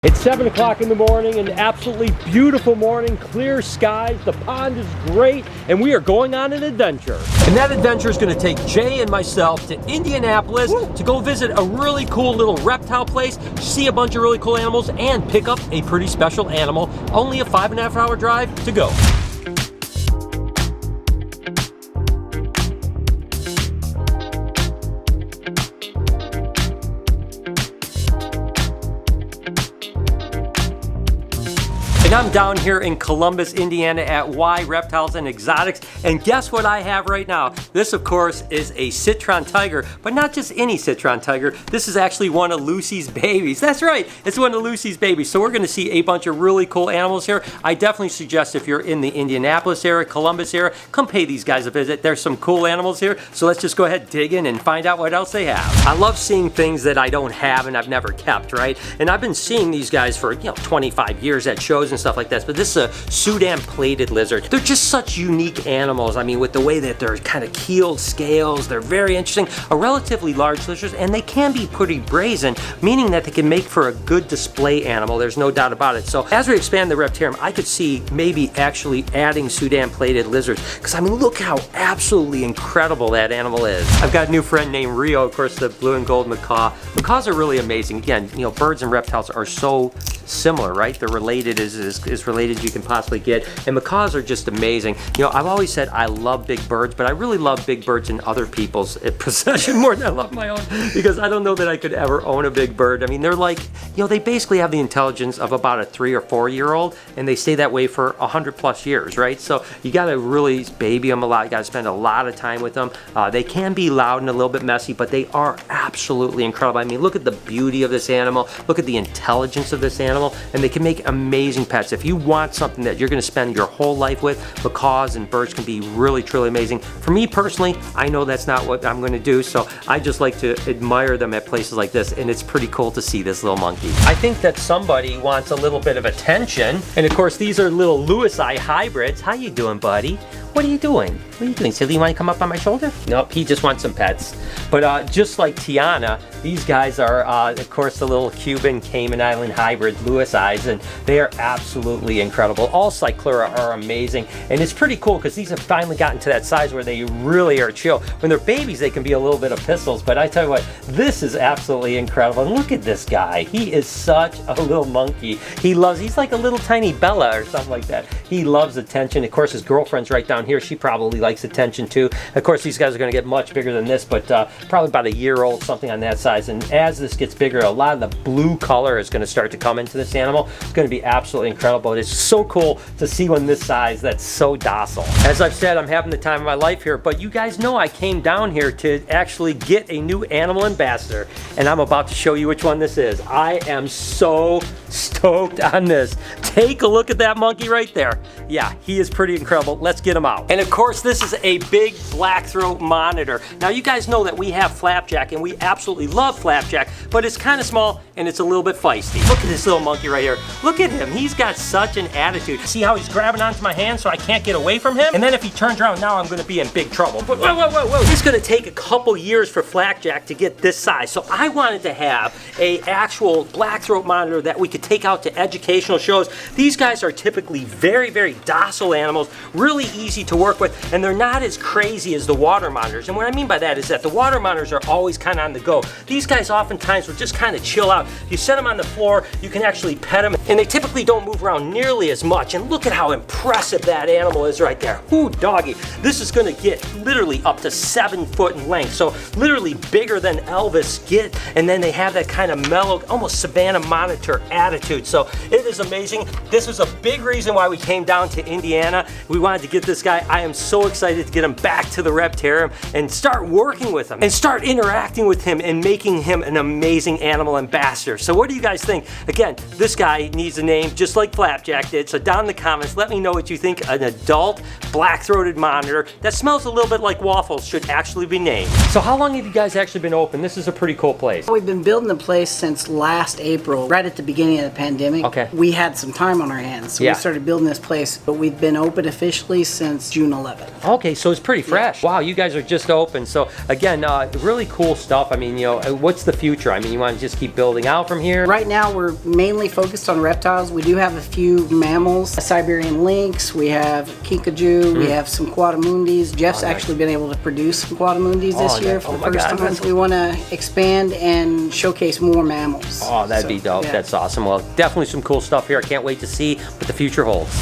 It's 7 o'clock in the morning, an absolutely beautiful morning, clear skies, the pond is great, and we are going on an adventure. And that adventure is going to take Jay and myself to Indianapolis to go visit a really cool little reptile place, see a bunch of really cool animals, and pick up a pretty special animal. Only a 5.5 hour drive to go. And I'm down here in Columbus, Indiana at Y Reptiles and Exotics, and guess what I have right now? This, of course, is a Citron Tiger, but not just any Citron Tiger. This is actually one of Lucy's babies. That's right, it's one of Lucy's babies. So we're gonna see a bunch of really cool animals here. I definitely suggest if you're in the Indianapolis area, Columbus area, come pay these guys a visit. There's some cool animals here, so let's just go ahead, dig in, and find out what else they have. I love seeing things that I don't have and I've never kept, right? And I've been seeing these guys for 25 years at shows and stuff like that, but this is a Sudan plated lizard. They're just such unique animals. I mean, with the way that they're kind of keeled scales, they're very interesting. A relatively large lizard, and they can be pretty brazen, meaning that they can make for a good display animal. There's no doubt about it. So as we expand the reptarium, I could see maybe actually adding Sudan plated lizards, because I mean, look how absolutely incredible that animal is. I've got a new friend named Rio, of course, the blue and gold macaw. Macaws are really amazing. Again, birds and reptiles are so similar, right? They're related as related as you can possibly get, and macaws are just amazing. I've always said I love big birds, but I really love big birds in other people's possession more than I love my own, because I don't know that I could ever own a big bird. I mean, they're like, they basically have the intelligence of about a 3 or 4 year old, and they stay that way for 100+ years, right? So you gotta really baby them a lot. You gotta spend a lot of time with them. They can be loud and a little bit messy, but they are absolutely incredible. I mean, look at the beauty of this animal, look at the intelligence of this animal, and they can make amazing pets. If you want something that you're going to spend your whole life with, macaws and birds can be really, truly amazing. For me personally, I know that's not what I'm going to do, so I just like to admire them at places like this, and it's pretty cool to see this little monkey. I think that somebody wants a little bit of attention, and of course these are little Louisi hybrids. How you doing, buddy? What are you doing? What are you doing, silly? You want to come up on my shoulder? Nope, he just wants some pets. But just like Tiana, these guys are, of course, the little Cuban Cayman Island hybrid Louisi's, and they are absolutely incredible. All Cyclura are amazing, and it's pretty cool because these have finally gotten to that size where they really are chill. When they're babies, they can be a little bit of pistols, but I tell you what, this is absolutely incredible. And look at this guy. He is such a little monkey. He's like a little tiny Bella or something like that. He loves attention. Of course, his girlfriend's right down here. She probably likes attention too. Of course, these guys are going to get much bigger than this, but probably about a year old, something on that size. And as this gets bigger, a lot of the blue color is going to start to come into this animal. It's going to be absolutely incredible. It's so cool to see one this size that's so docile. As I've said, I'm having the time of my life here, but you guys know I came down here to actually get a new animal ambassador, and I'm about to show you which one this is. I am so stoked on this. Take a look at that monkey right there. Yeah, he is pretty incredible. Let's get him out. And of course, this is a big black throat monitor. Now, you guys know that we have Flapjack, and we absolutely love Flapjack, but it's kind of small and it's a little bit feisty. Look at this little monkey right here. Look at him. He's got such an attitude. See how he's grabbing onto my hand so I can't get away from him? And then if he turns around, now I'm going to be in big trouble. But whoa. It's going to take a couple years for Flapjack to get this size. So I wanted to have a actual black throat monitor that we could take out to educational shows. These guys are typically very, very docile animals, really easy to work with, and they're not as crazy as the water monitors. And what I mean by that is that the water monitors are always kind of on the go. These guys oftentimes will just kind of chill out. You set them on the floor, you can actually pet them, and they typically don't move around nearly as much. And look at how impressive that animal is right there. Ooh, doggy. This is going to get literally up to 7 foot in length, so literally bigger than Elvis get, and then they have that kind of mellow, almost Savannah monitor attitude. So it is amazing. This was a big reason why we came down to Indiana. We wanted to get this guy. I am so excited to get him back to the reptarium and start working with him and start interacting with him and making him an amazing animal ambassador. So what do you guys think? Again, this guy needs a name just like Flapjack did. So down in the comments, let me know what you think an adult black-throated monitor that smells a little bit like waffles should actually be named. So how long have you guys actually been open? This is a pretty cool place. We've been building the place since last April, right at the beginning of the pandemic. Okay. We had some time on our hands, so we started building this place, but we've been open officially since June 11th. Okay, so it's pretty fresh. Wow, you guys are just open. So again, really cool stuff. I mean, what's the future? I mean, you want to just keep building out from here? Right now, we're mainly mainly focused on reptiles. We do have a few mammals, a Siberian lynx, we have kinkajou, we have some quadrimundis. Jeff's actually been able to produce some quadrimundis this year for the first time. So we want to expand and showcase more mammals. Oh, that'd be dope. Yeah. That's awesome. Well, definitely some cool stuff here. I can't wait to see what the future holds.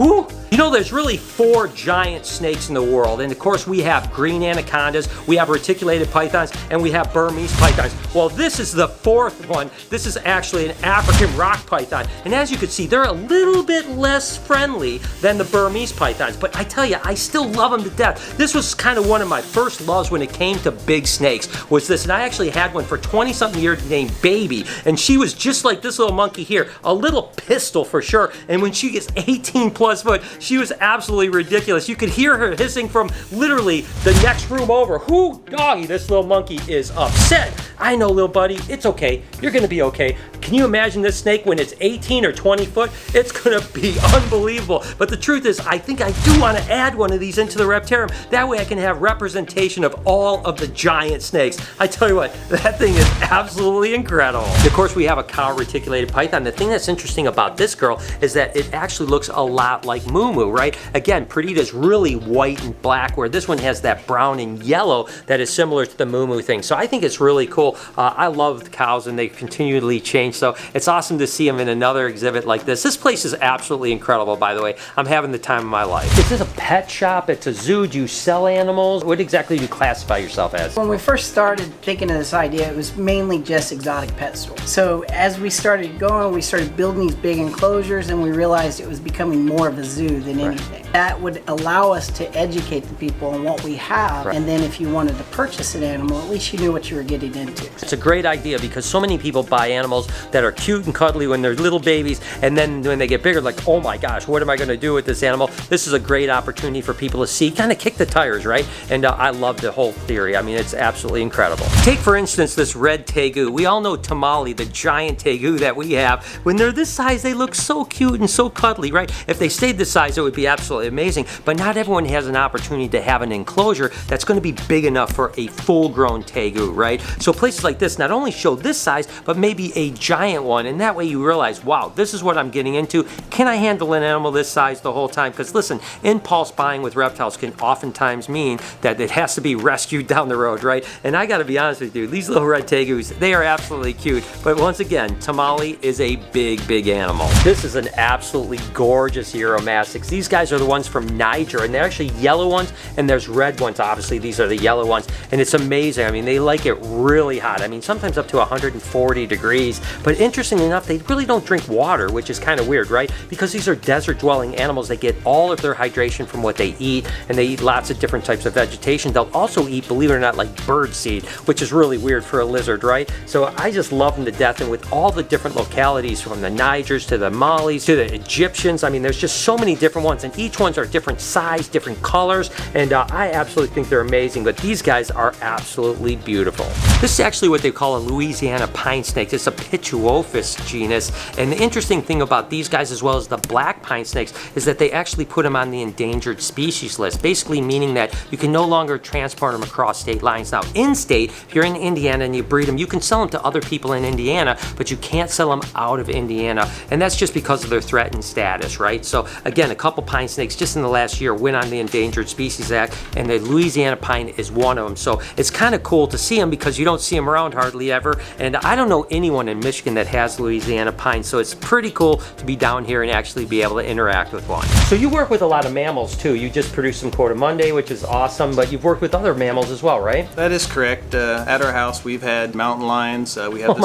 Woo! You know, there's really 4 giant snakes in the world, and of course we have green anacondas, we have reticulated pythons, and we have Burmese pythons. Well, this is the 4th one. This is actually an African rock python, and as you can see, they're a little bit less friendly than the Burmese pythons, but I tell you, I still love them to death. This was kind of one of my first loves when it came to big snakes, was this, and I actually had one for 20-something years named Baby, and she was just like this little monkey here, a little pistol for sure, and when she gets 18 plus foot, she was absolutely ridiculous. You could hear her hissing from literally the next room over. Whoo, doggy, this little monkey is upset. I know, little buddy, it's okay. You're gonna be okay. Can you imagine this snake when it's 18 or 20 foot? It's gonna be unbelievable. But the truth is, I think I do want to add one of these into the Reptarium. That way I can have representation of all of the giant snakes. I tell you what, that thing is absolutely incredible. Of course, we have a cow reticulated python. The thing that's interesting about this girl is that it actually looks a lot like Moo Moo, right? Again, Perdita's really white and black, where this one has that brown and yellow that is similar to the Moo Moo thing. So I think it's really cool. I love the cows, and they continually change. So it's awesome to see them in another exhibit like this. This place is absolutely incredible, by the way. I'm having the time of my life. Is this a pet shop? It's a zoo? Do you sell animals? What exactly do you classify yourself as? When we first started thinking of this idea, it was mainly just exotic pet stores. So as we started going, we started building these big enclosures, and we realized it was becoming more of a zoo than anything. That would allow us to educate the people on what we have, and then if you wanted to purchase an animal, at least you knew what you were getting into. It's a great idea, because so many people buy animals that are cute and cuddly when they're little babies, and then when they get bigger, like, oh my gosh, what am I going to do with this animal? This is a great opportunity for people to see, kind of kick the tires, right? And I love the whole theory. I mean, it's absolutely incredible. Take, for instance, this red tegu. We all know Tamale, the giant tegu that we have. When they're this size, they look so cute and so cuddly, right? If they stayed this size, it would be absolutely amazing, but not everyone has an opportunity to have an enclosure that's going to be big enough for a full-grown tegu, right? So places like this not only show this size, but maybe a giant one, and that way you realize, wow, this is what I'm getting into. Can I handle an animal this size the whole time? Because listen, impulse buying with reptiles can oftentimes mean that it has to be rescued down the road, right? And I gotta be honest with you, these little red tegus, they are absolutely cute, but once again, Tamale is a big, big animal. This is an absolutely gorgeous Euromastics. These guys are the ones from Niger, and they're actually yellow ones, and there's red ones. Obviously, these are the yellow ones, and it's amazing. I mean, they like it really hot. I mean, sometimes up to 140 degrees, but interestingly enough, they really don't drink water, which is kind of weird, right? Because these are desert-dwelling animals. They get all of their hydration from what they eat, and they eat lots of different types of vegetation. They'll also eat, believe it or not, like bird seed, which is really weird for a lizard, right? So I just love them to death, and with all the different localities, from the Nigers to the Malis to the Egyptians, I mean, there's just so many different ones, and each ones are different size, different colors, and I absolutely think they're amazing, but these guys are absolutely beautiful. This is actually what they call a Louisiana pine snake. It's a Pituophis genus, and the interesting thing about these guys, as well as the black pine snakes, is that they actually put them on the endangered species list, basically meaning that you can no longer transport them across state lines. Now, in-state, if you're in Indiana and you breed them, you can sell them to other people in Indiana, but you can't sell them out of Indiana, and that's just because of their threatened status, right? So again, a couple pine snakes just in the last year went on the Endangered Species Act, and the Louisiana pine is one of them. So it's kind of cool to see them, because you don't see them around hardly ever, and I don't know anyone in Michigan that has Louisiana pine, so it's pretty cool to be down here and actually be able to interact with one. So you work with a lot of mammals too. You just produced some Coatimundi, which is awesome, but you've worked with other mammals as well, right? That is correct. At our house, we've had mountain lions. We have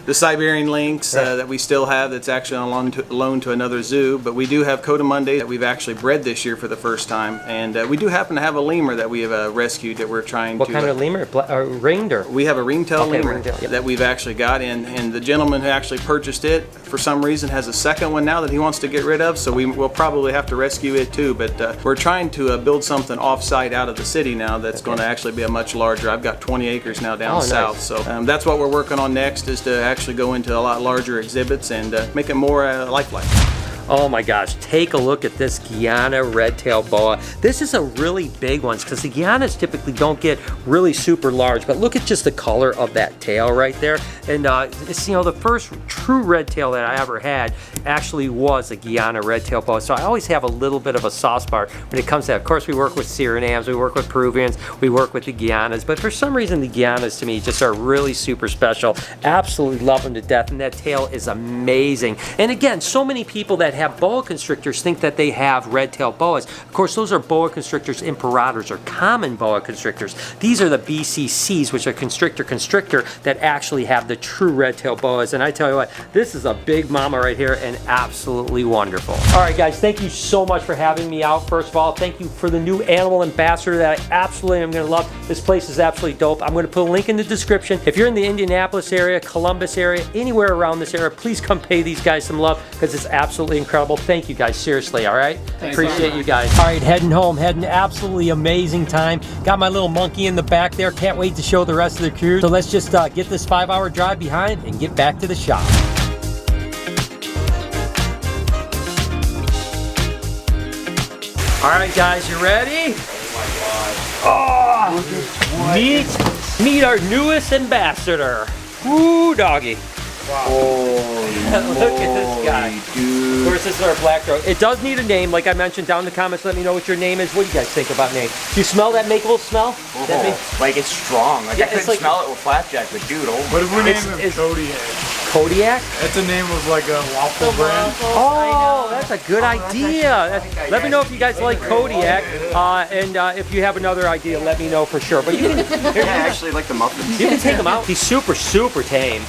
the Siberian lynx that we still have, that's actually on loan to another zoo, but we do have Coatimundi that we've actually bred this year for the first time, and we do happen to have a lemur that we have rescued that we're trying What kind of lemur? Ringed or? We have a ringtail lemur ringtail, yep. that we've actually got, and the gentleman who actually purchased it, for some reason, has a second one now that he wants to get rid of, so we'll probably have to rescue it too, but we're trying to build something off-site out of the city now that's going to actually be a much larger. I've got 20 acres now down south, nice. So that's what we're working on next, is to actually go into a lot larger exhibits and make it more lifelike. Oh my gosh, take a look at this Guyana red-tailed boa. This is a really big one because the Guianas typically don't get really super large, but look at just the color of that tail right there. And it's, you know, the first true red tail that I ever had actually was a Guyana red-tailed boa. So I always have a little bit of a soft spot when it comes to that. Of course, we work with Surinams, we work with Peruvians, we work with the Guianas, but for some reason the Guianas to me just are really super special. Absolutely love them to death, and that tail is amazing. And again, so many people that have boa constrictors think that they have red-tailed boas. Of course, those are boa constrictors imperators, or common boa constrictors. These are the BCCs, which are constrictor that actually have the true red-tailed boas. And I tell you what, this is a big mama right here and absolutely wonderful. All right, guys, thank you so much for having me out. First of all, thank you for the new animal ambassador that I absolutely am going to love. This place is absolutely dope. I'm going to put a link in the description. If you're in the Indianapolis area, Columbus area, anywhere around this area, please come pay these guys some love because it's absolutely incredible. Thank you guys, seriously, all right? Appreciate you guys. All right, heading home, had an absolutely amazing time. Got my little monkey in the back there. Can't wait to show the rest of the crew. So let's just get this 5-hour drive behind and get back to the shop. All right, guys, you ready? Oh, meet our newest ambassador. Woo, doggy. Wow. Look at this guy. Dude. Of course, this is our black throat. It does need a name, like I mentioned. Down in the comments, let me know what your name is. What do you guys think about names? Do you smell that makeable smell? Oh, like it's strong. Like, yeah, I couldn't smell it with Flapjack, but dude, what if we name him Kodiak? Kodiak? That's the name of like a waffle brand. Oh, that's a good idea. Let me know if you guys like Kodiak, and if you have another idea, let me know for sure. But you can, yeah, I actually like the muffins. You can take him out. He's super, super tame.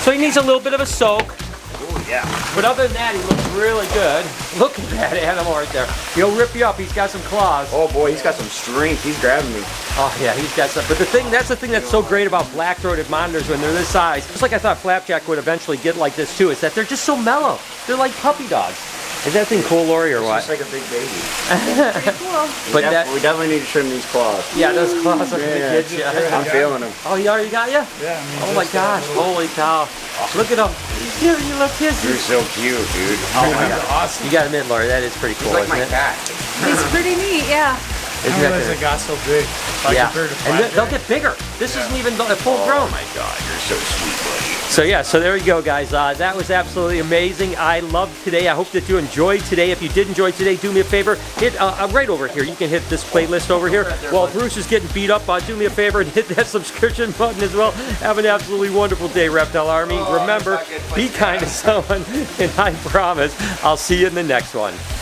So he needs a little bit of a soak. Oh yeah. But other than that, he looks really good. Look at that animal right there. He'll rip you up. He's got some claws. Oh boy, he's got some strength. He's grabbing me. Oh yeah, he's got some. But that's the thing that's so great about black-throated monitors when they're this size. Just like I thought Flapjack would eventually get like this too, is that they're just so mellow. They're like puppy dogs. Is that thing cool, Lori, or what? It's just like a big baby. Pretty cool. But we definitely need to trim these claws. Yeah, those claws are gonna get you. I'm feeling them. Oh, he already got you? Yeah. Oh my gosh! Holy cow! Look at him. You look kissy. You're so cute, dude. Oh my god! Awesome. You gotta admit, Lori, that is pretty cool, He's like isn't my it? cat. It's pretty neat, yeah. I didn't realize it got so big. Yeah, compared to and they'll get bigger. This isn't even full grown. Oh my god, you're so sweet, buddy. So yeah, so there you go, guys. That was absolutely amazing. I loved today. I hope that you enjoyed today. If you did enjoy today, do me a favor. Hit right over here. You can hit this playlist over here. While Bruce is getting beat up, do me a favor and hit that subscription button as well. Have an absolutely wonderful day, Reptile Army. Remember, be kind to someone, and I promise I'll see you in the next one.